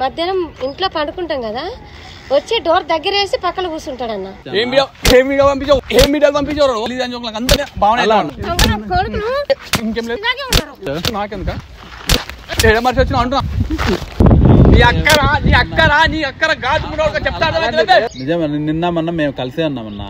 మధ్యాహ్నం ఇంట్లో పండుకుంటాం కదా, వచ్చి డోర్ దగ్గర వేసి పక్కన కూర్చుంటాడన్న. నాకెందుక మనిషి వచ్చిన అంటున్నా నిన్న మొన్న మేము కలిసే ఉన్నామన్నా.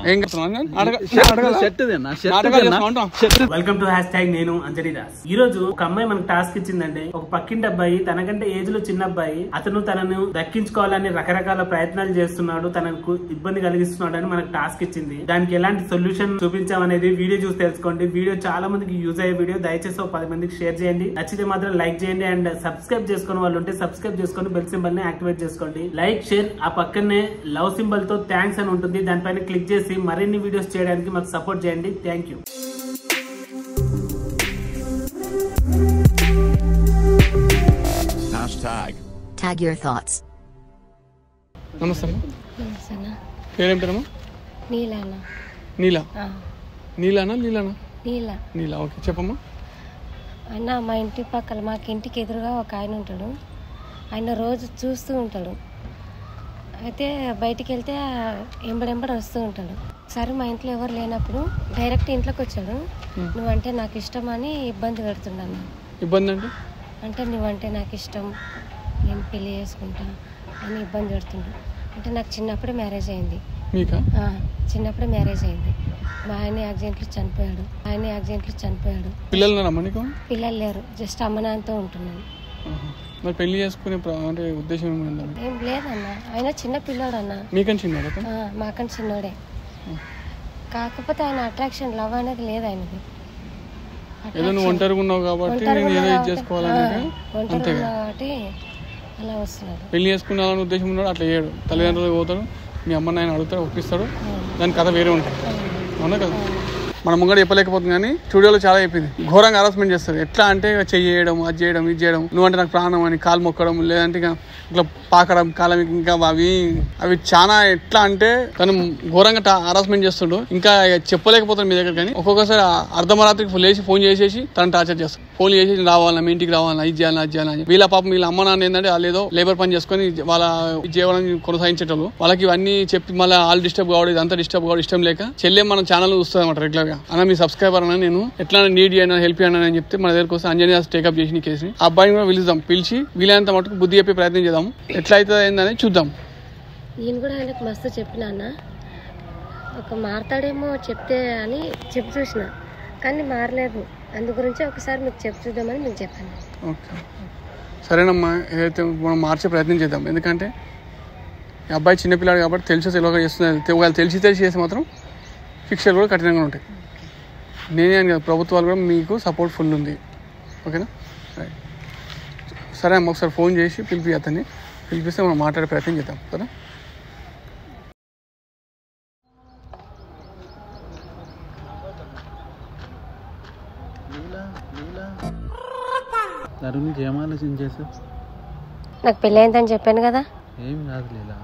Welcome to #. నేను అంజనీ దాస్. ఈ రోజు ఒక అమ్మాయి మనకు టాస్క్ ఇచ్చిందంటే, ఒక పక్కింటి అబ్బాయి తనకంటే ఏజ్ లో చిన్న అబ్బాయి, అతను తనను దక్కించుకోవాలని రకరకాల ప్రయత్నాలు చేస్తున్నాడు, తనకు ఇబ్బంది కలిగిస్తున్నాడు అని మనకు టాస్క్ ఇచ్చింది. దానికి ఎలాంటి సొల్యూషన్ చూపించామనేది వీడియో చూసి తెలుసుకోండి. వీడియో చాలా మందికి యూజ్ అయ్యే వీడియో. దయచేసి 10 మందికి షేర్ చేయండి. నచ్చితే మాత్రం లైక్ చేయండి. అండ్ సబ్స్క్రైబ్ చేసుకునే వాళ్ళు ఉంటే సబ్స్క్రైబ్ చేసుకొని బెల్ సింబల్ ని యాక్టివేట్ చేసుకోండి. లైక్, షేర్, ఆ పక్కనే లవ్ సింబల్ తో థ్యాంక్స్ అని ఉంటుంది, దానిపైన క్లిక్ చేసి మరిన్ని వీడియోస్ చేయడానికి మాకు సపోర్ట్ చేయండి. Thank you. Tag your thoughts. నమస్తే పేరేంటారమ్మా? నీలానా? నీలా? నీలానా నీలానా? నీలా. నీలా, ఓకే చెప్పమ్మా. అన్న, మా ఇంటి పక్కన మాకు ఇంటికి ఎదురుగా ఒక ఆయన ఉంటాడు. ఆయన రోజు చూస్తూ ఉంటాడు. అయితే బయటికి వెళ్తే ఎంబడెంబడి వస్తూ ఉంటాడు. సరే మా ఇంట్లో ఎవరు లేనప్పుడు డైరెక్ట్ ఇంట్లోకి వచ్చాడు. నువ్వంటే నాకు ఇష్టం అని ఇబ్బంది పెడుతున్నాను. ఇబ్బంది అంటే నువ్వంటే నాకు ఇష్టం, నేను పెళ్లి చేసుకుంటా అని ఇబ్బంది పెడుతుంటాడు. అంటే నాకు చిన్నప్పుడే మ్యారేజ్ అయింది. చిన్నప్పుడే మ్యారేజ్ అయింది. మా ఆయన యాక్సిడెంట్లు చనిపోయాడు. పిల్లలు లేరు, జస్ట్ అమ్మ నాన్నతో ఉంటున్నాను. మరి పెళ్లి చేసుకునే అంటే ఉద్దేశం ఏం లేదన్న. ఆయన చిన్న పిల్లోడు అన్న. మీకని చిన్నోడే? మాకని చిన్నోడే. కాకపోతే ఆయన అట్రాక్షన్, లవ్ అనేది లేదు ఆయనది. ఏదో నువ్వు ఒంటరిగా ఉన్నావు కాబట్టి అలా వస్తున్నాడు. పెళ్లి చేసుకున్నాలని ఉద్దేశం ఉన్నాడు, అట్లా చేయడు. తల్లిదండ్రులు పోతాడు, మీ అమ్మ నాయన అడుగుతాడు, ఒప్పిస్తాడు. దాని కథ వేరే ఉంటుంది. అవునా కదా? మన ముంగడ చెప్పలేకపోతుంది కానీ స్టూడియోలో చాలా చెప్పింది. ఘోరంగా హరాస్మెంట్ చేస్తారు. ఎట్లా అంటే చెయ్యడం, అది చేయడం, ఇది చేయడం, నువ్వంటే నాకు ప్రాణం అని కాలు మొక్కడం, లేదంటే ఇట్లా పాకడం కాలం, ఇంకా అవి చాలా ఎట్లా అంటే తను ఘోరంగా హరాస్మెంట్ చేస్తుండు. ఇంకా చెప్పలేకపోతాడు మీ దగ్గర. కానీ ఒక్కొక్కసారి అర్ధమరాత్రికి లేచి ఫోన్ చేసేసి తను టార్చర్ చేస్తాడు. ఫోన్ చేసేసి రావాలన్నా, మీ ఇంటికి రావాలన్నా, ఇది చేయాలని, అది చేయాలని. వీళ్ళ పాపం వీళ్ళ అమ్మ నాన్న ఏంటంటే వాళ్ళు ఏదో లేబర్ పని చేసుకొని వాళ్ళ జీవనం కొనసాగించేటోళ్ళు. వాళ్ళకి ఇవన్నీ చెప్పి మళ్ళీ వాళ్ళు డిస్టర్బ్ కావడం, ఇదంతా డిస్టర్బ్ కావడం ఇష్టం లేక చెల్లె మన ఛానల్ చూస్తుంది అనమాట రెగ్యులర్ గా. అన్న మీ సబ్స్క్రైబర్ అన్న, నేను ఎట్లా నీడ్ చేయను, హెల్ప్ చేయను అని చెప్తే మన దగ్గర కోసం అంజనీ దాస్ టేకప్ చేసి కేసుని ఆ అబ్బాయిని కూడా పిలుద్దాం. పిలిచి వీలైనంత మటుకు బుద్ధి చెప్పే ప్రయత్నం చేద్దాం. ఎట్లా అవుతుంది ఏందని చూద్దాం. నేను కూడా ఆయనకు మస్తు చెప్పినా అన్న, ఒక మారతాడేమో చెప్తే అని చెప్పి చూసిన, కానీ మారలేదు. అందు గురించి ఒకసారి మీకు చెప్పి చూద్దామని మీకు చెప్పాను. ఓకే సరేనమ్మా, ఏదైతే మనం మార్చే ప్రయత్నం చేద్దాం. ఎందుకంటే ఈ అబ్బాయి చిన్నపిల్లాడు కాబట్టి తెలియక చేస్తున్నారు. తెలిసి చేస్తే మాత్రం శిక్షలు కూడా కఠినంగా ఉంటాయి. నేనే అని కాదు, ప్రభుత్వాలు కూడా మీకు సపోర్ట్ ఫుల్ ఉంది. ఓకేనా? సరే అమ్మ, ఒకసారి ఫోన్ చేసి అతన్ని పిలిపిస్తే మనం మాట్లాడే ప్రయత్నం చేద్దాం కదా. ఏం ఆలోచించేసావు? నాకు పెళ్ళి అయిందని చెప్పాను కదా. ఏం కాదు లీలా,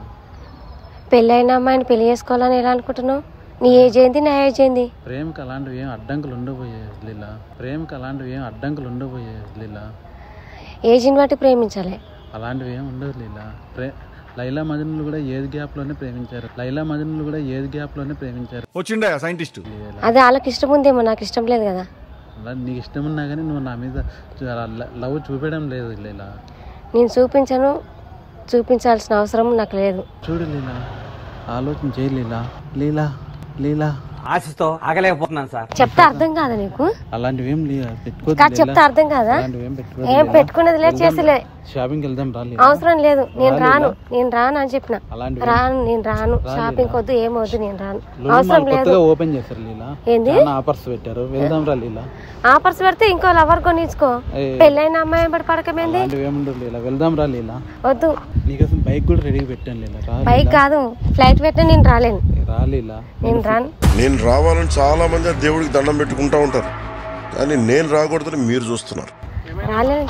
పెళ్ళైన అమ్మాయిని పెళ్లి చేసుకోవాలని ఎలా అనుకుంటున్నావు? నీ ఏజ్ ఏంది, నా ఏజ్ ఏంది? ప్రేమకు అలాంటివి ఏం అడ్డంకులు ఉండబోయాయి లీలా. ఏజ్ని బట్టి ప్రేమించాలి. అలాంటివి ఏం ఉండదు లీలా. లైలా మజనులు కూడా ఏజ్ గ్యాప్ లోనే ప్రేమించారు. వచ్చిండా సైంటిస్ట్? అది వాళ్ళకి ఇష్టం ఉందేమో, నాకు ఇష్టం లేదు కదా. అలా నీకు ఇష్టం ఉన్నా కానీ నువ్వు నా మీద లవ్ చూపించడం లేదు లీలా. నేను చూపించాల్సిన అవసరం నాకు లేదు. చూడు లీలా, ఆలోచన చేయి లీలా. లీలా లీలా ఆశతో ఆగలేకపోతున్నాను సార్. చెప్తే అర్థం కాదా నీకు? అలాంటివి ఏం చెప్తే అర్థం కాదా? ఏం పెట్టుకునేది లేదు, చేసేలే. షాపింగ్ వెళ్దాం అవసరం లేదు, నేను రాను అని చెప్పిన. నేను రాను షాపింగ్ వద్దు, ఏమొద్దు, నేను రాను, అవసరం లేదు. ఓపెన్ చేస్తారు లీలా, ఏంది ఆఫర్స్ పెట్టారు, వెళ్దాం రా లీలా. ఆఫర్స్ పెడితే ఇంకో లవర్ కొనిచ్చుకో. పెళ్ళైన అమ్మాయి బట్టి పడకమేంది? ఏముండదు లీలా, వెళ్దాం రా లీలా. వద్దు, నీకోసం బైక్ కూడా రెడీ పెట్టాను లీలా. బైక్ కాదు, ఫ్లైట్ పెట్టినా నేను రాలేను. నేను రాను. నేను రావాలని చాలా మంది దేవుడికి దండం పెట్టుకుంటా ఉంటారు, కానీ నేను రాకూడదని మీరు చూస్తున్నారు. రాలేను.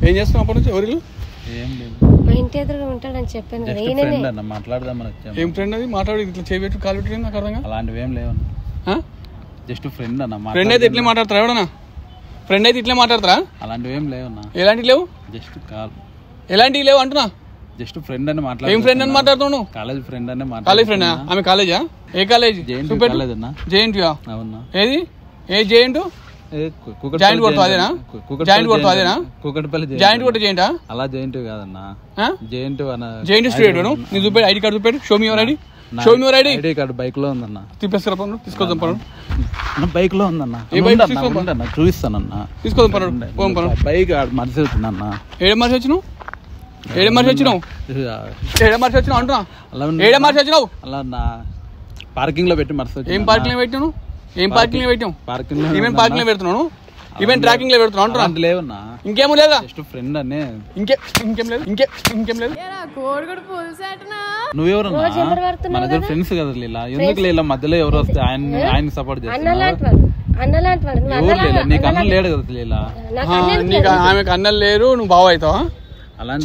ఏం చేస్తున్నావు అప్పటి నుంచి? ఎవరు? ఏం లేదు, మా ఇంటి ఎదురుగా ఉంటాడని చెప్పాను కదా. మాట్లాడదామని వచ్చాను. ఏం ఫ్రెండ్ అది? మాట్లాడి ఇట్లా చేయబెట్టు, కాలు పెట్టి నాకు అర్థం. అలాంటివి ఏం లేవు, జస్ట్ ఫ్రెండ్ అన్న. ఫ్రెండ్ అయితే ఎట్లా మాట్లాడతారు? ఎవడన్నా ఫ్రెండ్ అయితే ఇట్లా మాట్లాడతారా? అలాంటివి ఏం లేవన్నా. ఎలాంటివి లేవు? Just call. ఎలాంటివి లేవు అంటున్నా. జస్ట్ ఫ్రెండ్ అని మాట్లాడు. ఏం ఫ్రెండ్ అని మాట్లాడుతున్నావు? కాలేజ్ ఫ్రెండ్ అని మాట్లాడు. కాలేజ్ ఫ్రెండా? ఆమె కాలేజా? ఏ కాలేజ్? కాలేజ్ అన్నా. జేఎన్టీయా? అవునా. ఏది ఏ జేఎన్టీ? జాయింట్ కొట్టు అదేనా? జాయింట్ కొట్టు అదేనా? కూకట్పల్లి జాయింట్ కొట్టు జేఎన్టా? అలా జేఎన్టీ కాదన్నా. జేఎన్టీ స్టూడెంట్ నువ్వు చూపెట్టు ఐడి కార్డు చూపెట్టు. Show me your ID. Show me your ID. ID card bike లో ఉందన్నా. తీసుకొస్తారా పన్ను? తీసుకొద్దాం పన్ను. బైక్ లో ఉందన్నా. చూపిస్తానన్నా. తీసుకోదాం పన్ను. బైక్ మనిషి వచ్చిందన్నా. ఏడే మనిషి వచ్చినావు? ఏడే మనిషి వచ్చినావు? ఏడే మనిషి వచ్చినావు అంటున్నా. ఏడే మనిషి వచ్చినావు? అలా పార్కింగ్ లో పెట్టి మనిషి. ఏం పార్కింగ్ లో పెట్టాను? ఏం పార్కింగ్ లో పెట్టాం? పార్కింగ్ లో. ఈవెన్ పార్కింగ్ లో పెడుతున్నాను. ఈవెన్ ట్రాకింగ్ లో పెడుతున్నావు అంటున్నా. లేవన్నా. ఇంకేమో లేదా? జస్ట్ ఫ్రెండ్ అనే. ఇంకేం లేదు. ఇంకేం లేదు. నువ్వెవరన్నా? మన ఇద్దరు ఫ్రెండ్స్ కదా లీలా. ఎందుకు లీలా మధ్యలో ఎవరు వస్తే ఆయన సపోర్ట్ చేస్తారు? ఎవరు లీలా? నీకు అన్నం లేడు కదా లీలా. నీకు ఆమెకు అన్నలు లేరు, నువ్వు బావ అవుతావా?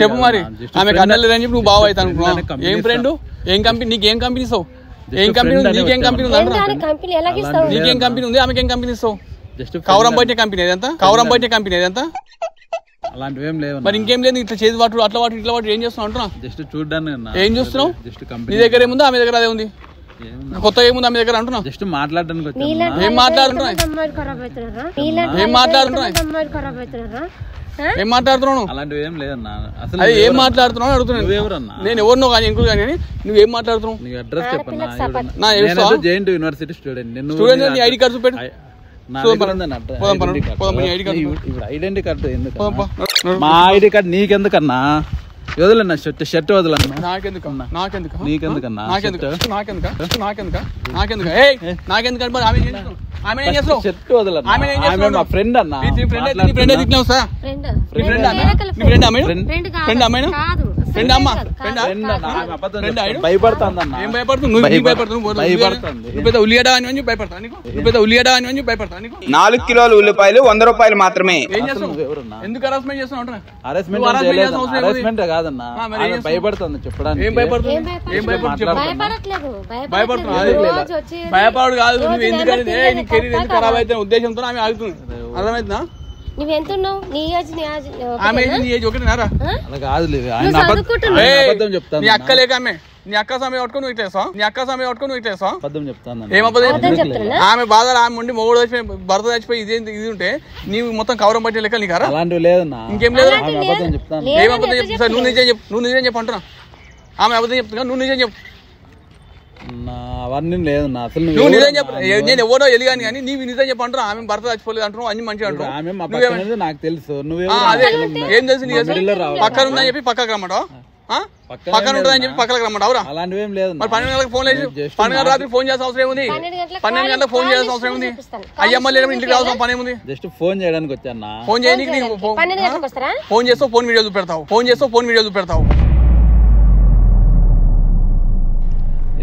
చెప్పు మరి. ఆమెకు అన్నలు లేదని చెప్పి నువ్వు బావ అవుతావు అనుకున్నావు. ఏం ఫ్రెండ్? ఏం కంపెనీ? నీకేం కంపెనీ ఇస్తావు? ఏం కంపెనీ ఉంది? నీకేం కంపెనీ ఉంది అంటున్నా. నీకేం కంపెనీ ఉంది? ఆమెకేం కంపెనీ ఇస్తావు? కవరం బయట కంపెనీ ఏదంతా? కవరం బయట కంపెనీ ఏదంతా? అలాంటివి ఏం లేవు. మరి ఇంకేం లేదు. ఇట్లా చేతి వాటు అట్లా వాటు ఇట్లా వాటు ఏం చేస్తున్నావు అంటున్నా. జస్ట్ చూడడానికి. ఏం చూస్తున్నావు? నీ దగ్గర ఏముంది? ఆమె దగ్గర అదే ఉంది. కొత్త ఏముంది ఆమె దగ్గర అంటున్నా. జస్ట్ మాట్లాడడానికి వచ్చా. ఏం మాట్లాడుతున్నా? ఏం మాట్లాడుతున్నా? ఏం మాట్లాడుతున్నావు? అలాంటివి ఏం లేదన్నా. అసలు ఏం మాట్లాడుతున్నావు అడుగుతున్నాను. నేను ఎవరినో కానీ ఇంకో కానీ నువ్వేం మాట్లాడుతున్నావు? నీ అడ్రస్ చెప్పన్నా. JNT university student. నీ ఐడి కార్డు చూపెట్టు. ఐడెంటిటీ కార్డు ఎందుకు? మా ఐడి కార్డు నీకెందుకన్నా? వదలన్నా. షర్ట్ వదలన్నా. నాకెందుకన్నా? నీకెందుకన్నా? షర్ట్ వదలన్నా. మా ఫ్రెండ్ అన్నా. భయపడుతుంది. ఉల్లిగడ్డ అని భయపడతా. 4 కిలోల ఉల్లిపాయలు 100 రూపాయలు మాత్రమే. ఎందుకు హరాస్మెంట్ చేస్తున్నావు? హరాస్మెంట్ కాదన్నా. భయపడుతుంది చెప్పడానికి. భయపడు కాదు. నువ్వు ఎందుకంటే నీ కెరీర్ ఎందుకు ఖరాబ్ అయితే ఉద్దేశంతో ఆమె ఆగుతుంది. అర్థమవుతుందా? ఆమె నీ ఏజ్ ఒకటినారా? అలా కాదు. నీ అక్క లేక ఆమె నీ అక్క సమయం పట్టుకుని నువ్వు ఇట్లేసావు. అబద్ధం చెప్తాను. ఏం అబద్ధం? ఆమె బాధలు ఆమె ఉండి మొగుడు చచ్చిపోయి భర్త చచ్చిపోయి ఇది ఉంటే నీవు మొత్తం కవరం పట్టే లెక్క నీకు అలాంటివి లేదన్నా. ఇంకేం లేదు. అబద్ధం చెప్తాను. ఏం అబద్ధం చెప్తా? నువ్వు నిజం చెప్పు అంటున్నా. ఆమె అబద్ధం చెప్తున్నా. నువ్వు నిజం చెప్పు. అవన్నీ లేదన్నా. అసలు నువ్వు నిజం చెప్పు. నేను ఎవరో ఎలిగాని కానీ నీవు నిజం చెప్పు అంటున్నా. ఆమె భర్త చచ్చిపోలేదు అంటున్నావు. అన్ని మంచిగా అంటున్నావు. నాకు తెలుసు. అదే ఏం తెలుసు నీకు? పక్కన ఉందని చెప్పి పక్కకు రమ్మటావు. పక్కన ఉంటుందని చెప్పి పక్కకు రమ్మటావురా? అలాంటివి ఏం లేదు. మరి 12 గంటలకు ఫోన్ చేసి 12 గంటల రాత్రి ఫోన్ చేయాల్సిన అవసరం ఏముంది? 12 గంటలకు ఫోన్ చేయాల్సిన అవసరం ఏముంది? అయ్యమ్మ లేనప్పుడు ఇంటికి రావాల్సిన పని ఏముంది? జస్ట్ ఫోన్ చేయడానికి వచ్చానా. ఫోన్ చేయడానికి ఫోన్ చేస్తావు. ఫోన్ వీడియో చూపెడతావు.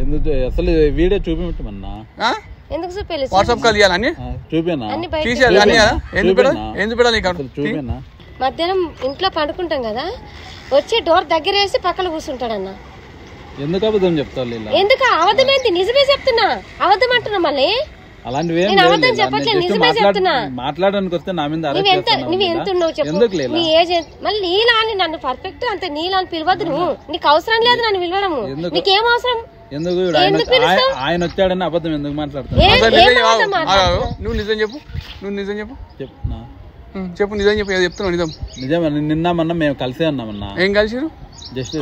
ఎందుకు అసలు వీడియో చూపించమన్నా? వాట్సాప్ కాల్ ఇవ్వాలని చూపినా? తీసేయాలి అన్ని. ఎందుకు పెట్టాలి? చూపినా? మధ్యాహ్నం ఇంట్లో పండుకుంటాం కదా, వచ్చి డోర్ దగ్గర వేసి పక్కన కూర్చుంటాడన్న. ఎందుకు అబద్ధం చెప్తావు? ఎందుకు అబద్ధం ఏంటి? నిజమే చెప్తున్నా. అబద్ధం అంటున్నా మళ్ళీ. అలాంటివి అబద్ధం చెప్పట్లేదు, నిజమే చెప్తున్నా. మాట్లాడడానికి వస్తే నా మీద నువ్వు ఎంత ఉన్నావు చెప్పు. నీ ఏజ్ మళ్ళీ నీలా అని నన్ను పర్ఫెక్ట్ అంత నీలా అని పిలవద్దు. నువ్వు నీకు అవసరం లేదు నన్ను పిలవడము. నీకేం అవసరం? ఎందుకు ఆయన వచ్చాడని అబద్ధం ఎందుకు మాట్లాడుతున్నావు? నువ్వు నిజం చెప్పు. చెప్తున్నా. చెప్పు నిజం చెప్పు. చెప్తున్నావు నిజం. నిజం. నిన్న మొన్న మేము కలిసే ఉన్నామన్నా. ఏం కలిసిరు? జస్ట్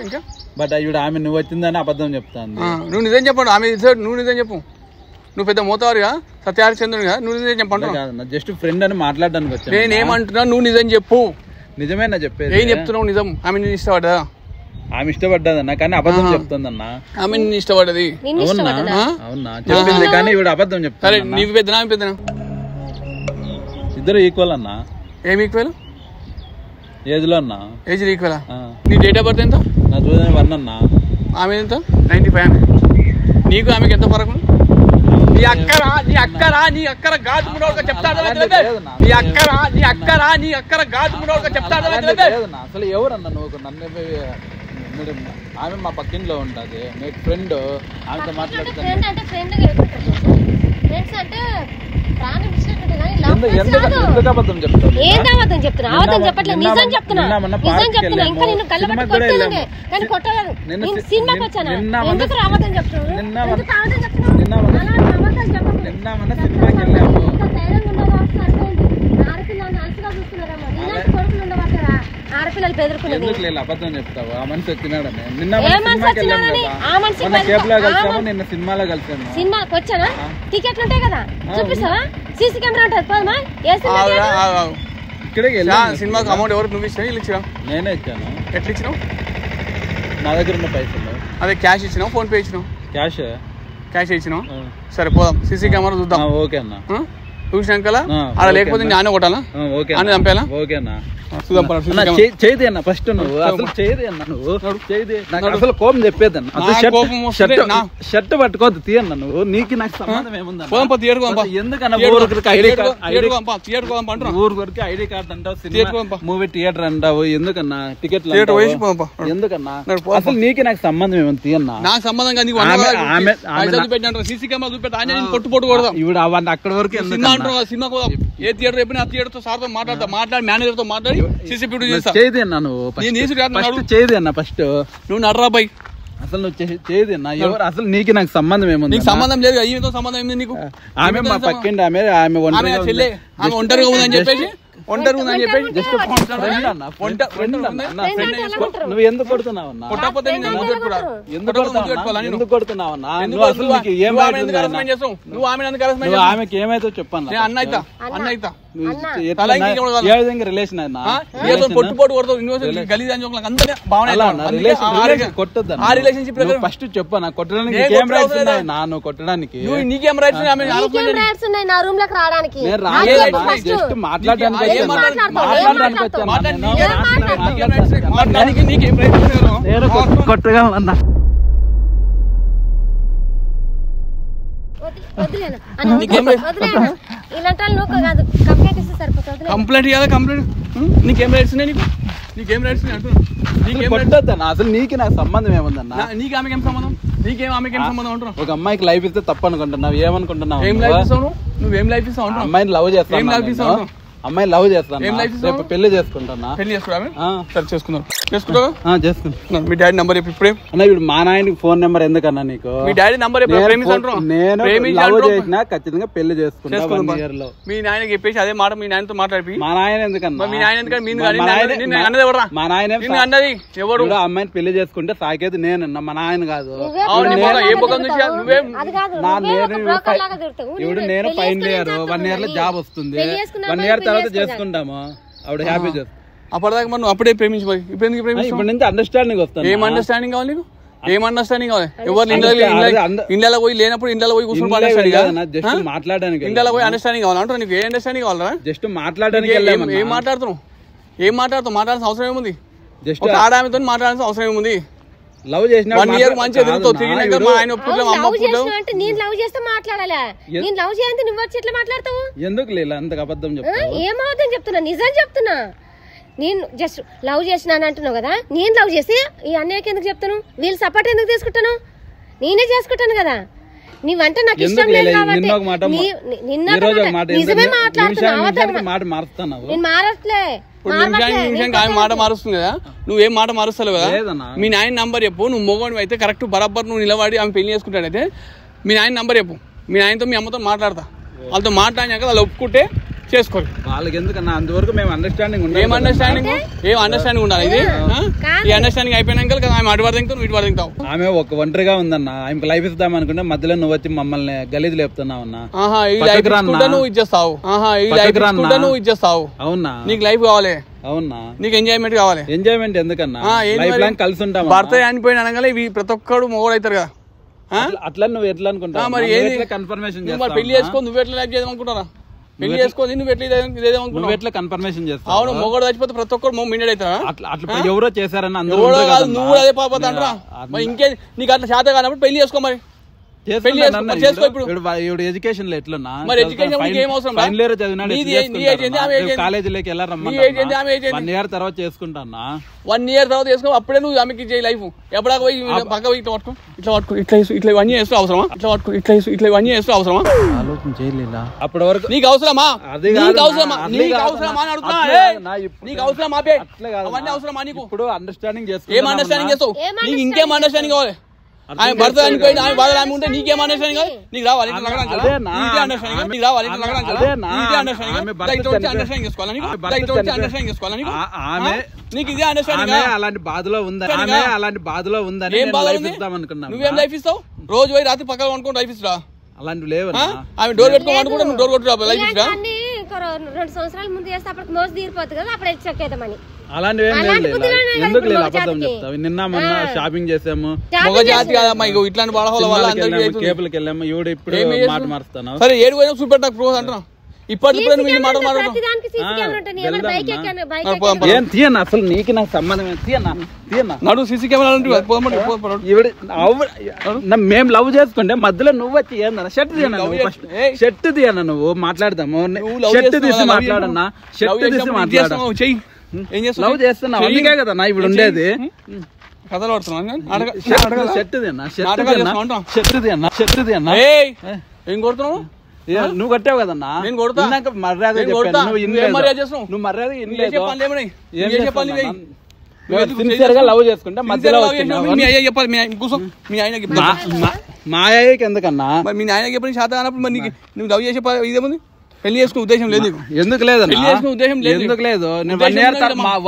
ఇంకా బట్ ఇప్పుడు ఆమె నువ్వు వచ్చిందని అబద్ధం చెప్తాను. నువ్వు నిజం చెప్పండి. ఆమె నువ్వు నిజం చెప్పు. నువ్వు పెద్ద మోతవారుగా సత్యహరిచంద్రునిగా నువ్వు నిజం చెప్పండి. జస్ట్ ఫ్రెండ్ అని మాట్లాడడానికి వచ్చాను. నేనేమంటున్నా? నువ్వు నిజం చెప్పు. నిజమేనా చెప్పేది? ఏం చెప్తున్నావు? నిజం. ఆమె నేను ఇష్టపడ్డా. ఆమె ఇష్టపడ్డదన్నా కానీ అబద్ధం చెప్తుందన్నా. ఆమె నేను ఇష్టపడ్డది. అవునా చెప్పింది కానీ ఇప్పుడు అబద్ధం చెప్తా. సరే నీవు పెద్దనా ఆమె పెద్దనా? ఇద్దరు ఈక్వల్ అన్నా. ఏం ఈక్వల్? ఏజ్ లో అన్నా. Age equal. నీ డేట్ ఆఫ్ బర్త్ ఎంత? నా 2001 అన్నా. ఆమె ఎంత? 95. నీకు ఆమెకి ఎంత ఫరక్? నీ అక్కరా గాజు ముడోడుగా చెప్తాడు. అసలు ఎవరన్నా నువ్వు? నన్ను ఆమె మా పక్కింట్లో ఉంటుంది. నీకు ఫ్రెండ్. ఆమెతో మాట్లాడుతాను. ఫ్రెండ్స్ అంటే ప్రాణం ఇచ్చినట్టు కానీ లవ్ ఫ్రెండ్స్ కాదు. ఎందుకు అబద్ధం చెప్తావు? ఏంది అబద్ధం చెప్తున్నా? అబద్ధం చెప్పట్లేదు, నిజం చెప్తున్నా. నిజం చెప్తున్నా. ఇంకా నిన్ను కళ్ళబట్టి కొట్టేదండి కానీ కొట్టలేదు. నేను సినిమాకి వచ్చాను. ఎందుకు అబద్ధం చెప్తున్నావు? ఎందుకు అబద్ధం చెప్తున్నావు? అలా అబద్ధం చెప్పకు. సినిమాకి వెళ్ళాము. ఇంత ధైర్యంగా ఉండదు సరిపోయింది. ఆడపిల్లల్ని అలసిగా చూస్తున్నారమ్మా. నీలాంటి కొడుకులు ఉండబట్టారా ఆడపిల్లలు బెదురుకునేది? ఎందుకు లేదు అబద్ధం చెప్తావు? ఆ మనిషి వచ్చినాడని నిన్న ఏ మనిషి వచ్చినాడని? ఆ మనిషి కేబులో కలిసాము, నిన్న సినిమాలో కలిసాము. సినిమాకి వచ్చానా? టికెట్లు ఉంటాయి కదా, చూపిస్తావా? సీసీ కెమెరా ఉంటుంది, పోదమా? ఏ ఇక్కడే సినిమాకి అమౌంట్ ఎవరు నువ్వు ఇచ్చినా? వీళ్ళు ఇచ్చినా? నేనే ఇచ్చాను. ఎట్లా ఇచ్చినావు? నా దగ్గర ఉన్న పైసలు. అదే క్యాష్ ఇచ్చినావు, ఫోన్ పే ఇచ్చినావు? క్యాష్ ఇచ్చినావు. సరే పోదాం, సీసీ కెమెరా చూద్దాం. ఓకే అన్న. చూసినాకలా అలా లేకపోతే నాన్న కొట్టాలా? అని చంపేలా? ఓకే అన్న. చేయి అన్న ఫస్ట్ నువ్వు అసలు చేయి అన్న. నువ్వు చేయి నాకు అసలు కోపం చెప్పేది అన్న. షర్ట్ పట్టుకోవద్దు తీయన్న. నువ్వు నీకు నాకు సంబంధం ఏముంది? ఎందుకన్నా ఊరికి ఐడి కార్డు అంటావు, మూవీ థియేటర్ అంటావు, ఎందుకన్నా టికెట్లు ఎందుకన్నా? అసలు నీకు నాకు సంబంధం ఏముంది? తీయన్నా. నాకు సంబంధం కాదు. ఇప్పుడు అవన్నీ అక్కడి వరకు సినిమా ఏ థియేటర్ చెప్పిన ఆ థియేటర్ తో సార్తో మాట్లాడి మేనేజర్ తో మాట్లాడి చేది అన్న. నువ్వు చేది అన్న ఫస్ట్. నువ్వు నర్రా బై అసలు నువ్వు చేది అన్న. ఎవరు అసలు నీకు నాకు సంబంధం ఏముంది? నీకు సంబంధం లేదు. ఈమెతో సంబంధం ఏమింది నీకు? ఆమె మా పక్కిండి. ఆమె ఒంటరిగా ఉందని చెప్పేసి జస్ట్ నువ్వు ఎందుకు కొడుతున్నావు అన్న? ఎందుకు కొడుతున్నావు అన్న? నువ్వు అసలు నువ్వు ఆమెకి ఏమైతే చెప్పాను. ఏ విధంగా రిలేషన్ ఫస్ట్ చెప్పాను. కొట్టడానికి ఏం రైట్స్ ఉన్నాయి? నాను కొట్టడానికి నీకేం రైట్స్ ఉన్నాయి? నా రూమ్ లోకి రావడానికి జస్ట్ మాట్లాడడానికి కొట్టగలను అన్న. కంప్లైంట్ కదా కంప్లైంట్. నీకేం రైట్స్ ఉన్నాయి? నీకేం రైట్స్ కొట్టొద్దన్న. అసలు నీకు నాకు సంబంధం ఏముందన్న? నీకు ఆమెకేం సంబంధం? నీకేం ఆమెకేం సంబంధం అంటున్నావు? ఒక అమ్మాయికి లైఫ్ ఇస్తే తప్పు అనుకుంటున్నావు. ఏమనుకుంటున్నావు? ఏం లైఫ్ ఇస్తావు? నువ్వేం లైఫ్ ఇస్తావు? అమ్మాయిని లవ్ చేస్తాను. అమ్మాయిని లవ్ చేస్తాను. రేపు పెళ్లి చేసుకుంటాను. పెళ్లి చేసుకుంటావు? చేసుకుంటాను. మీ డాడీ నంబర్ ఇప్పుడే అన్న. ఇప్పుడు మా నాయనకి ఫోన్ నెంబర్ ఎందుకన్నా నీకు? మీ డాడీ నంబర్ నేను లవ్ చేసినా ఖచ్చితంగా పెళ్లి చేసుకుంటాను. మీ నాయనకి చెప్పేసి అదే మాట మీ నాయనతో మాట్లాడి. మా నాయన ఎందుకన్నా? మీ నాయన మా నాయన అన్నది ఎవరు? అమ్మాయిని పెళ్లి చేసుకుంటే సాకేది నేను, మా నాయన కాదు. ఇప్పుడు నేను ఫైనల్ ఇయర్, 1 year లో జాబ్ వస్తుంది. 1 year తర్వాత చేసుకుంటాము. ఆవిడ హ్యాపీ చేస్తాం. అప్పటిదాకా మనం అప్పుడే ప్రేమించిపోయి ఇప్పుడు ఎందుకు ప్రేమించి? ఇప్పుడు నుంచి అండర్స్టాండింగ్ వస్తాను. ఏం అండర్స్టాండింగ్ కావాలి నీకు? ఏం అండర్స్టాండింగ్ కావాలి? ఎవరు ఇండియాలో పోయి లేనప్పుడు ఇండియాలో పోయి కూర్చొని మాట్లాడడానికి ఇండియాలో పోయి అండర్స్టాండింగ్ కావాలి అంటారు. నీకు ఏ అండర్స్టాండింగ్ కావాలా? జస్ట్ మాట్లాడడానికి ఏం మాట్లాడుతున్నావు? మాట్లాడాల్సిన అవసరం ఏముంది? జస్ట్ ఆడామితో మాట్లాడాల్సిన అవసరం ఏముంది? లవ్ చేసిన 1 year మంచి ఎదుగుతావు. నేను లవ్ చేస్తే మాట్లాడాలా? నేను లవ్ చేయంటే నువ్వు వచ్చి ఎట్లా మాట్లాడతావు? ఎందుకు లేదు అంత అబద్ధం చెప్తావు? ఏం అబద్ధం చెప్తున్నా? నిజం చెప్తున్నా. నేను జస్ట్ లవ్ చేసినాను అంటున్నావు కదా. నేను లవ్ చేసి ఈ అన్నయ్యకి ఎందుకు చెప్తాను? వీళ్ళు సపోర్ట్ ఎందుకు తీసుకుంటాను? నేనే చేసుకుంటాను కదా. నీవంటే నాకు ఇష్టం లేదు కాబట్టి నిజమే మాట్లాడుతున్నా. నేను మారట్లే. మాట మారుస్తుంది కదా. నువ్వేం మాట మారుస్తావు కదా. మీ నాయన నంబర్ చెప్పు. నువ్వు మొగోడు అయితే కరెక్ట్ బరాబర్ నువ్వు నిలబడి ఆమె పెళ్లి చేసుకుంటాడైతే మీ నాయన నంబర్ చెప్పు. మీ నాయనతో మీ అమ్మతో మాట్లాడతా. వాళ్ళతో మాట్లాడినాక వాళ్ళు ఒప్పుకుంటే చేసుకోరు. వాళ్ళకి ఎందుకన్నా అంతవరకు మేము అండర్స్టాండింగ్ ఉండాలి. ఏం అండర్స్టాండింగ్ ఉండాలి? ఇది ఈ అండర్స్టాండింగ్ అయిపోయినాక కదా ఆమె అటు వరకు నువ్వు ఇటు వరకు. ఆమె ఒక ఒంటరిగా ఉందన్న. ఆమెకు లైఫ్ ఇద్దాం అనుకుంటే మధ్యలో నువ్వు వచ్చి మమ్మల్ని గలీజ్ లేపుతున్నావు అన్న. నువ్వు ఇచ్చేస్తావు. అవునా? నీకు లైఫ్ కావాలి. అవునా? నీకు ఎంజాయ్మెంట్ కావాలి. ఎంజాయ్మెంట్ ఎందుకన్నా? లైఫ్ లాంగ్ కలిసి ఉంటాం. భర్త చనిపోయిన అనగానే ప్రతి ఒక్కడు మొగోడు అవుతారు కదా. అట్లా నువ్వు ఎట్లా అనుకుంటావు? మరి కన్ఫర్మేషన్ పెళ్లి చేసుకో. నువ్వు ఎట్లా లైఫ్ చేద్దాం అనుకుంటారా? పెళ్లి చేసుకోవాలి. నువ్వు ఎట్లా కన్ఫర్మేషన్ చేస్తావు? అవును, మొగోడు చచ్చిపోతే ప్రతి ఒక్కరు మినిట్ అవుతారా? అట్లా ఎవరో చేశారని నువ్వు అదే పాప అంటారా? ఇంకే నీకు అట్లా శాత కానప్పుడు పెళ్లి చేసుకో. మరి ఎడ్యుకేషన్ లో ఎట్లున్నా ఫైనల్ ఇయర్ చదివినాడు కాలేజీలోకి ఎలా రమ్మని 1 year తర్వాత చేసుకుంటా 1 year తర్వాత చేసుకో అప్పుడే నువ్వు ఆమెకి చేయి లైఫ్ ఎప్పుడా పోయి పక్క పోయి ఇట్లా ఇవన్నీ చేస్తూ అవసరమా ఇట్లా ఇవన్నీ చేస్తూ అవసరమా ఆలోచన చేయలేదా అప్పటి వరకు నీకు అవసరమా ఇప్పుడు అండర్స్టాండింగ్ ఏం అండర్స్టాండింగ్ చేస్తావు నీకు ఇంకేం అండర్స్టాండింగ్ కావాలి ఆయన భర్త అనిపోయింది ఆయన బాధ ఆమె ఉంటే నీకేం అండర్స్టాండింగ్ కావాలి నీకు రావాలి నీకు ఇదే అండర్స్టాండింగ్ అలాంటి బాధలో ఉందని నువ్వేం లైఫ్ ఇస్తావు రోజు పోయి రాత్రి పక్కన అనుకుని లైఫ్ ఇస్తా అలాంటివి లేవు ఆమె డోర్ పెట్టుకోమనుకుంటే నువ్వు డోర్ కొట్టు లైఫ్ ఇస్తా 2 సంవత్సరాల ముందు చేస్తే అప్పటికి మోస తీరిపోతుంది కదా అప్పుడు చెక్ అవుతామని అలాంటివి ఎందుకు లేదు అబద్ధం చెప్తావు నిన్న మొన్న షాపింగ్ చేసాము మగ జాతి కాదమ్మా ఇట్లాంటి కేపులకి వెళ్ళాము ఈవిడ ఇప్పుడు మాట మారుస్తాను సరే ఏడు పోయినా చూపెట్ట క్లోజ్ అంటున్నా ఇప్పటిప్పుడు ఏం తీయన్న అసలు నీకు నాకు సంబంధం తీయన్నా నడు సీసీ కెమెరా మేము లవ్ చేసుకుంటే మధ్యలో నువ్వు వచ్చి ఏందన్నా షర్ట్ తీయన్నా నువ్వు మాట్లాడదాము షర్ట్ తీసి మాట్లాడన్నా షర్ట్ తీసి మాట్లాడదాం లవ్ చేస్తున్నావు అందుకే కదన్నా ఇప్పుడు ఉండేది కథలు పడుతున్నా షర్ట్ తీయన్నా ఏం కొడుతున్నావు నువ్వు కట్టావు కదన్నా నేను కొడతా మర్యాద నువ్వు మర్యాద సిన్సియర్ గా లవ్ చేసుకుంటే మధ్యలో మా అయ్యకి ఎందుకన్నా మీ ఆయన చెప్పిన శాతం అన్నప్పుడు మరి నువ్వు లవ్ చేసే ఇదేముంది పెళ్లి చేసుకునే ఉద్దేశం లేదు ఎందుకు లేదు ఉద్దేశం లేదు ఎందుకు లేదు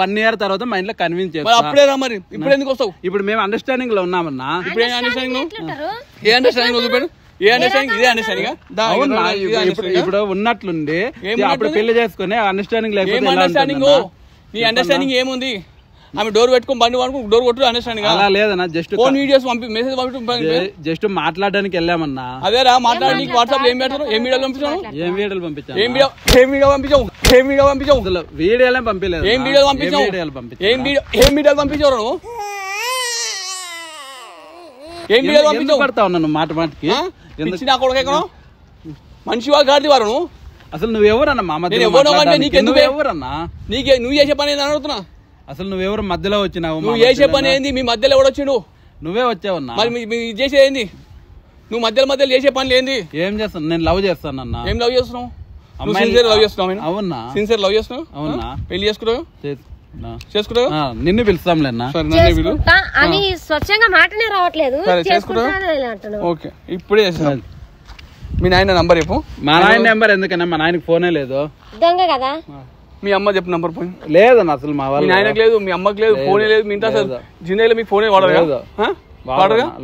1 year తర్వాత మా ఇంట్లో కన్విన్స్ చేస్తా అప్పుడే రా మరి ఇప్పుడు ఎందుకు వస్తావు ఇప్పుడు మేము అండర్స్టాండింగ్ లో ఉన్నామన్నా ఇప్పుడు ఏ అండర్స్టాండింగ్ వదిలిపెడు ఇప్పుడు ఉన్నట్లుండి అప్పుడు పెళ్లి చేసుకుని అండర్స్టాండింగ్ లేకపోతే నీ అండర్స్టాండింగ్ ఏముంది ఆమె డోర్ పెట్టుకుని బండి పడుకుని డోర్ కొట్టు అండర్స్టాండింగ్ అలా లేదన్నా ఫోన్ వీడియోస్ మెసేజ్ జస్ట్ మాట్లాడడానికి వెళ్ళామన్నా అదేరా మాట్లాడడానికి వాట్సాప్ లో ఏం పెడతారు ఏం వీడియోలు పంపించాను ఏం వీడియోలు పంపించాను ఏం వీడియో పంపించావు వీడియోలే పంపించలేదు ఏం వీడియోలు పంపించావు ఏం వీడియోలు పంపించావు నువ్వు ఏం వీడియోలు పంపించావు పడతా ఉన్నాను మాట మాటకి నా కొడుకు మనిషి వాళ్ళు గాడి వారు నువ్వు అసలు నువ్వెవరన్నా మా మధ్య ఎవరన్నా నువ్వు చేసే పని ఏంది అడుగుతున్నా అసలు నువ్వెవరు మధ్యలో వచ్చినావు నువ్వు చేసే పని ఏంది మీ మధ్యలో ఎవడొచ్చిండు నువ్వే వచ్చావన్నా మరి చేసేది ఏంది నువ్వు మధ్యలో చేసే పనులు ఏంది ఏం చేస్తాను నేను లవ్ చేస్తానన్నా ఏం లవ్ చేస్తున్నావు సిన్సియర్ లవ్ చేస్తున్నావు అవునా సిన్సియర్ లవ్ చేస్తున్నావు అవునా పెళ్లి చేసుకున్నావు నిన్ను పిలుస్తాంలేనా అని స్వచ్ఛంగా మాటనే రావట్లేదు ఓకే ఇప్పుడే మీ నాయన నంబర్ చెప్పు మా నాయన నెంబర్ ఎందుకన్నా మా నాయనకి ఫోనే లేదు దొంగ కదా మీ అమ్మ చెప్పు నంబర్ పోయి లేదన్న అసలు మా వాళ్ళు నాయనకు లేదు మీ అమ్మకి లేదు ఫోనే లేదు మీ ఇంట్లో జిందగీలో మీకు ఫోనే వాడలేదు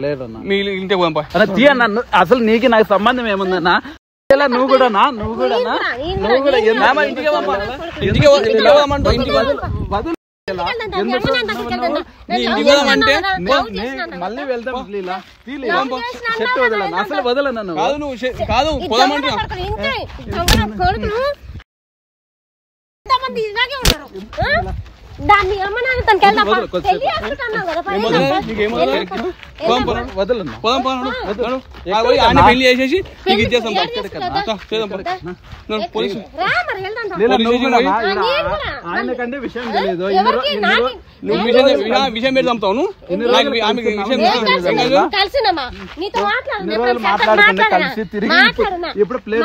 లేదన్నా మీ ఇంటికి పోదాం తీయన్నా అసలు నీకు నాకు సంబంధం ఏముందన్నా నువ్వు కూడా మళ్ళీ వెళ్తాం షర్ట్ వదలను అసలు వదలను కాదు పోదామంటున్నా దాన్ని అమ్మ నాన్న తనకి పెళ్లి చేసేసి నీకు ఇచ్చేస్తాం ఆయనకంటే విషయం తెలియదు విషయం పెట్టి చంపుతావు మాట్లాడుకుంటే కలిసి తిరిగి ఇప్పుడు ప్లేస్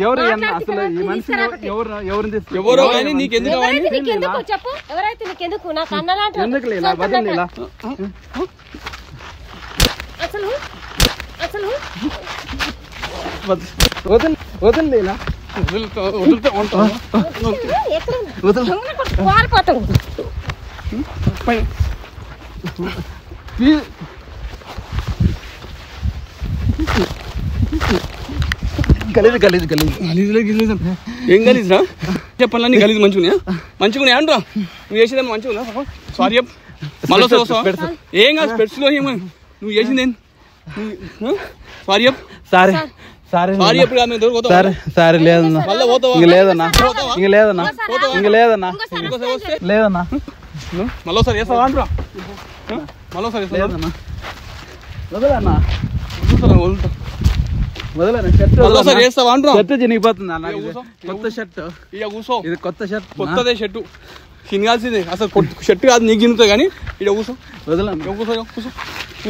ఎవరు అసలు ఈ మనిషి ఎవరిని ఎవరో కానీ నీకెందుకు చెప్పు ఎవరైతే నీకెందుకు నాకు అన్నలాంటి ఎందుకు లేదా వదలలేలా అసలు అసలు వదలలేలా గలీజ్ ఏం గలీజ్ రా చెప్పాలని గలీజ్ మంచిగా మంచిగా అంటా నువ్వు చేసేదేమో మంచిగా సారీ చెప్పు మళ్ళీ ఏం కాదు స్పెట్స్ లో ఏమో నువ్వు చేసింది సారీ చెప్పు సారీ లేదన్నా మళ్ళీ చేస్తావా అంటున్నా మళ్ళీ వదలన్నా వదలన్నా షర్ట్ చినిగిపోతుంది అన్న. కొత్త షర్ట్ ఇక కూర్చో. ఇది కొత్త షర్ట్, కొత్తదే షర్టు చినగాల్సిందే. అసలు షర్ట్ కాదు నీకు గిన్నుతుంది కానీ ఇక కూర్చో. వదలన్నా కూర్చో కూర్చో.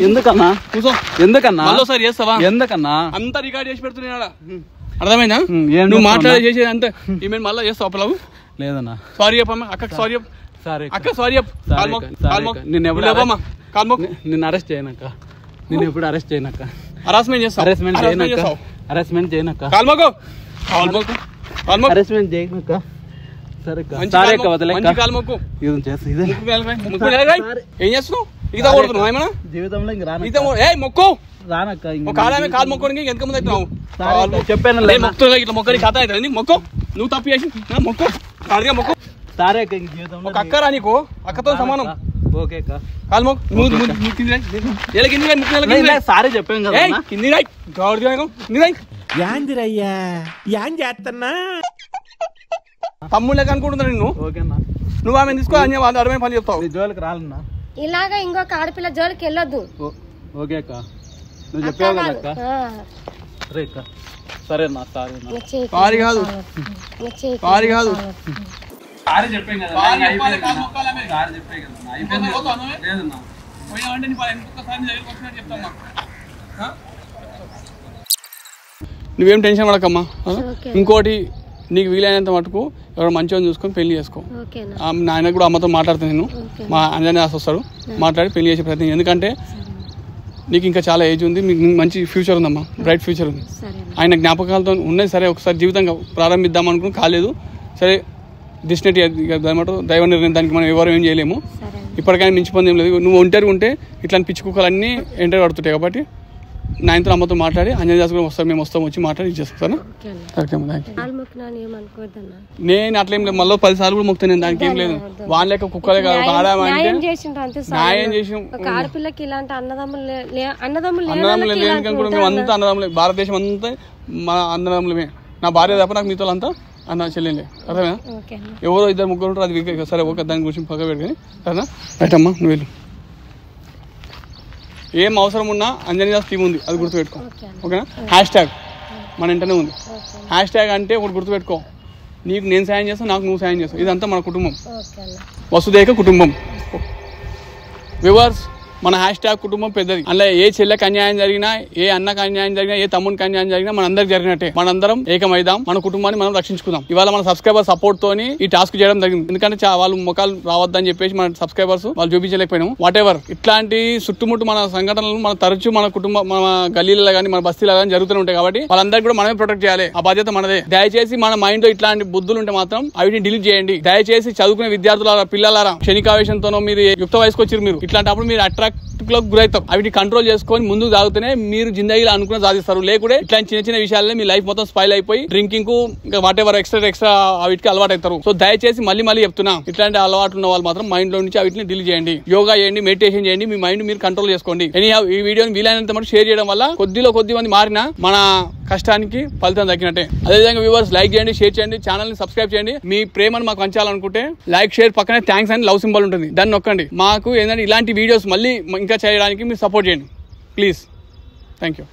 ఎందుకన్నా కూర్చో. ఎందుకన్నా మళ్ళీసారి చేస్తావా? ఎందుకన్నా అంతా రికార్డ్ చేసి పెడుతున్నా. అర్థమైందా? నువ్వు మాట్లాడే చేసేది అంతే. ఈమె మళ్ళీ చేస్తావు అప్పలవు. లేదన్నా సారీ చెప్పమ్మా. అక్కకి సారీ చెప్పు. సరే అక్క సారీ చెప్పు. నిన్ను అరెస్ట్ చేయనక్క. నేను ఎప్పుడు అరెస్ట్ చేయనక్క. హరాస్మెంట్ చేస్తావు. అరెస్ట్మెంట్ చేయనక్క. అరెస్ట్మెంట్ చేయనక్క. కాల్మోకు అరెస్ట్మెంట్ చేయనక్క. సరే సరే వదిలేక కాల్మోకు ఇది చేస్తా. ఇదే ఏం చేస్తున్నావు? ఈత కొడుతున్నావు ఏమన్నా జీవితంలో ఇంక రాను. ఈత మొక్కు రానక్క. కాలమే కాలు మొక్కడానికి ఎంత మంది అవుతున్నావు? చెప్పాను మొక్కుతున్నా ఇట్లా మొక్కడి కథ అవుతుంది. మొక్కు నువ్వు తప్పు చేసి మొక్కు కాదుగా మొక్కు. సరే అక్క ఇంక జీవితంలో ఒక అక్కరా నీకు అక్కతో సమానం. ఓకే అక్క కాలు మొక్కు. సారీ చెప్పాను కదా కింది రాయి యాందిరయ్యా యాన్ చేస్తున్నా తమ్ముళ్ళకి అనుకుంటున్నా నిన్ను. ఓకేనా నువ్వు ఆమె తీసుకో అని అర్థమైన పని చెప్తావు. జోలికి రాలన్నా. ఇలాగా ఇంకొక ఆడపిల్ల జోలికి వెళ్ళొద్దు. ఓకే అక్క నువ్వు చెప్పావు కదా అక్క. సరే అక్క సరే అన్న. సారీ కాదు సారీ కాదు సారీ చెప్పాను కదా. నువ్వేం టెన్షన్ పడకమ్మా. ఇంకోటి నీకు వీలైనంత మటుకు ఎవరు మంచిగా చూసుకొని పెళ్లి చేసుకో. నాయన కూడా అమ్మతో మాట్లాడుతాను. నేను మా అంజనీ వస్తాడు మాట్లాడి పెళ్లి చేసే ప్రయత్నం. ఎందుకంటే నీకు ఇంకా చాలా ఏజ్ ఉంది. మీకు మంచి ఫ్యూచర్ ఉందమ్మా. బ్రైట్ ఫ్యూచర్ ఉంది. ఆయన జ్ఞాపకాలతో ఉన్నాయి. సరే ఒకసారి జీవితంగా ప్రారంభిద్దాం అనుకుని కాలేదు. సరే డిస్టినేట్ ఏమంటారు దైవ నిర్ణయం. దానికి మనం ఎవరు ఏం చేయలేము. ఇప్పటికైనా మించిపోయింది ఏం లేదు. నువ్వు ఒంటరి ఉంటే ఇట్లాంటి పిచ్చి కుక్కలన్నీ ఎంటర్ పడుతుంటాయి. కాబట్టి నాయనతో అమ్మతో మాట్లాడి అంజనీ దాస్ కూడా వస్తాం. మేము వస్తాం వచ్చి మాట్లాడి ఇచ్చేస్తాను. నేను అట్లేం లేదు. మళ్ళీ 10 సార్లు కూడా మొక్కుతాను. దానికి ఏం లేదు. వాళ్ళ లెక్క కుక్కలే కాదు. న్యాయం చేసి ఆడపిల్లకి ఇలాంటి అన్నదమ్ములు మేము అంతా అన్నదమ్ములే. భారతదేశం అంతా మా అన్నదమ్ములమే. నా భార్య తప్ప నాకు మీతో అంతా అన్న చెల్లెలే. అర్థమేనా? ఎవరో 2-3 ఉంటారు. అది సరే ఓకే దాని గురించి పక్క పెట్టుకొని సరేనా? రైట్ అమ్మా నువ్వు వెళ్ళు. ఏం అవసరం ఉన్నా అంజనీ దాస్ టీం ఉంది. అది గుర్తుపెట్టుకో. ఓకేనా? #. మన ఇంటనే ఉంది. # అంటే ఒకటి గుర్తుపెట్టుకో. నీకు నేను సాయం చేస్తాను, నాకు నువ్వు సాయం చేస్తావు. ఇదంతా మన కుటుంబం. వసుదైక కుటుంబం. వ్యూవర్స్ మన #. కుటుంబం పెద్దది. అలా ఏ చెల్లెకి అన్యాయం జరిగినా, ఏ అన్నకు అన్యాయం జరిగినా, ఏ తమ్మునికి అన్యాయం జరిగినా మన అందరికి జరిగినట్టే. మనందరం ఏకమైదాం. మన కుటుంబాన్ని మనం రక్షించుకుందాం. ఇవాళ మన సబ్స్క్రైబర్ సపోర్ట్ తోని ఈ టాస్క్ చేయడం జరిగింది. ఎందుకంటే వాళ్ళు ముఖాలు రావద్దని చెప్పేసి మన సబ్స్క్రైబర్స్ వాళ్ళు చూపించలేకపోయినాము. వాట్ ఎవర్ ఇట్లాంటి చుట్టుముట్టు మన సంఘటనలు మన తరచు మన కుటుంబం మన గల్లీలలో కానీ మన బస్తీలో కానీ జరుగుతూనే ఉంటాయి. కాబట్టి వాళ్ళందరికీ కూడా మనమే ప్రొటెక్ట్ చేయాలి. ఆ బాధ్యత మనదే. దయచేసి మన మైండ్ లో ఇట్లాంటి బుద్ధులు ఉంటే మాత్రం అవిటిని డిలీట్ చేయండి. దయచేసి చదువుకునే విద్యార్థుల పిల్లలారా క్షణికావేశంతోనో మీరు యుక్త వయసుకు వచ్చారు. మీరు ఇట్లాంటప్పుడు మీరు అట్రాక్ట్ గురవుతారు. అవి కంట్రోల్ చేసుకొని ముందుకు సాగుతూనే మీరు జిందగీలో అనుకున్న సాధిస్తారు. లేకుంటే ఇట్లాంటి చిన్న చిన్న విషయాలనే మీ లైఫ్ మొత్తం స్పాయిల్ అయిపోయి డ్రింకింగ్ కు ఇంకా వాట్ ఎవర్ ఎక్స్ట్రా వీటికి అలవాటు అవుతారు. సో దయచేసి మళ్ళీ చెప్తున్నా ఇట్లాంటి అలవాటు ఉన్న వాళ్ళు మాత్రం మైండ్ లో నుంచి వీటిని డిలీట్ చేయండి. యోగా చేయండి, మెడిటేషన్ చేయండి. మీ మైండ్ మీరు కంట్రోల్ చేసుకోండి. ఈ వీడియోని వీలైనంత మటు షేర్ చేయడం వల్ల కొద్ది మంది మారిన మన కష్టానికి ఫలితం దక్కినట్టే. అదేవిధంగా వ్యూవర్స్ లైక్ చేయండి, షేర్ చేయండి, ఛానల్ ని సబ్స్క్రైబ్ చేయండి. మీ ప్రేమను మాకు పంచాలనుకుంటే లైక్ షేర్ పక్కనే థ్యాంక్స్ అని లవ్ సింబల్ ఉంటుంది. దాన్ని నొక్కండి. మాకు ఏంటంటే ఇలాంటి వీడియోస్ మళ్ళీ ఇంకా చేయడానికి మీరు సపోర్ట్ చేయండి ప్లీజ్. Thank you.